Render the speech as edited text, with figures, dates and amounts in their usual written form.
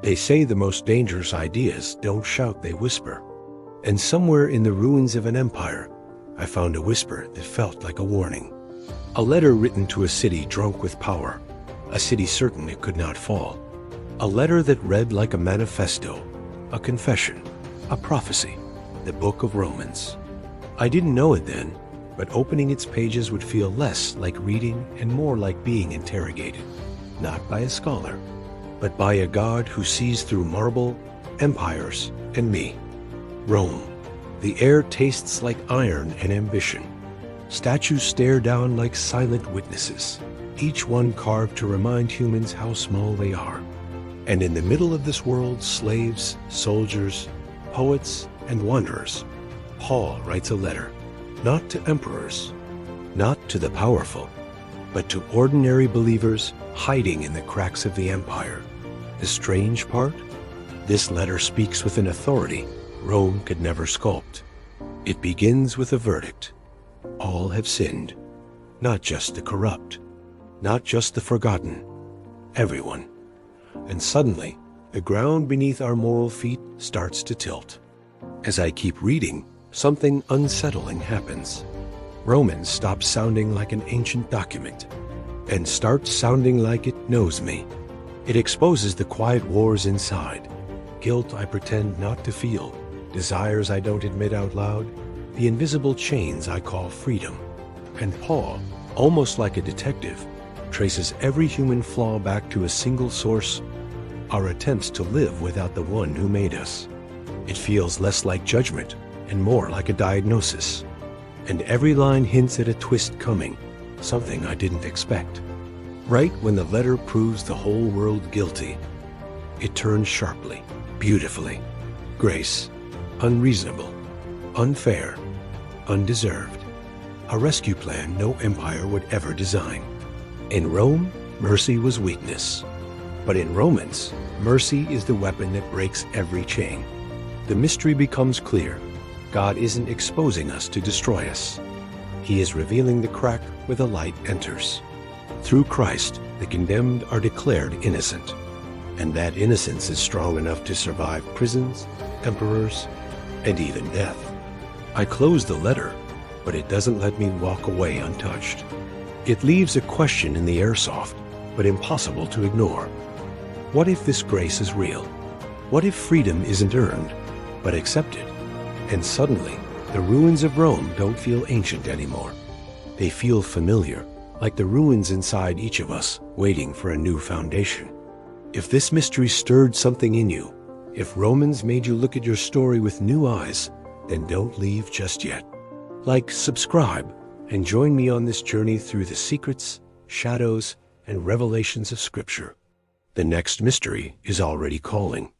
They say the most dangerous ideas don't shout, they whisper. And somewhere in the ruins of an empire, I found a whisper that felt like a warning. A letter written to a city drunk with power, a city certain it could not fall. A letter that read like a manifesto, a confession, a prophecy, the book of Romans. I didn't know it then, but opening its pages would feel less like reading and more like being interrogated, not by a scholar, but by a God who sees through marble, empires, and me. Rome. The air tastes like iron and ambition. Statues stare down like silent witnesses, each one carved to remind humans how small they are. And in the middle of this world, slaves, soldiers, poets, and wanderers, Paul writes a letter, not to emperors, not to the powerful, but to ordinary believers hiding in the cracks of the empire. The strange part? This letter speaks with an authority Rome could never sculpt. It begins with a verdict. All have sinned, not just the corrupt, not just the forgotten, everyone. And suddenly, the ground beneath our moral feet starts to tilt. As I keep reading, something unsettling happens. Romans stops sounding like an ancient document and starts sounding like it knows me. It exposes the quiet wars inside, guilt I pretend not to feel, desires I don't admit out loud, the invisible chains I call freedom. And Paul, almost like a detective, traces every human flaw back to a single source: our attempts to live without the one who made us. It feels less like judgment and more like a diagnosis. And every line hints at a twist coming, something I didn't expect. Right when the letter proves the whole world guilty, it turns sharply, beautifully. Grace, unreasonable, unfair, undeserved. A rescue plan no empire would ever design. In Rome, mercy was weakness. But in Romans, mercy is the weapon that breaks every chain. The mystery becomes clear. God isn't exposing us to destroy us. He is revealing the crack where the light enters. Through Christ, the condemned are declared innocent. And that innocence is strong enough to survive prisons, emperors, and even death. I close the letter, but it doesn't let me walk away untouched. It leaves a question in the airsoft, but impossible to ignore. What if this grace is real? What if freedom isn't earned, but accepted? And suddenly, the ruins of Rome don't feel ancient anymore. They feel familiar, like the ruins inside each of us, waiting for a new foundation. If this mystery stirred something in you, if Romans made you look at your story with new eyes, then don't leave just yet. Like, subscribe, and join me on this journey through the secrets, shadows, and revelations of Scripture. The next mystery is already calling.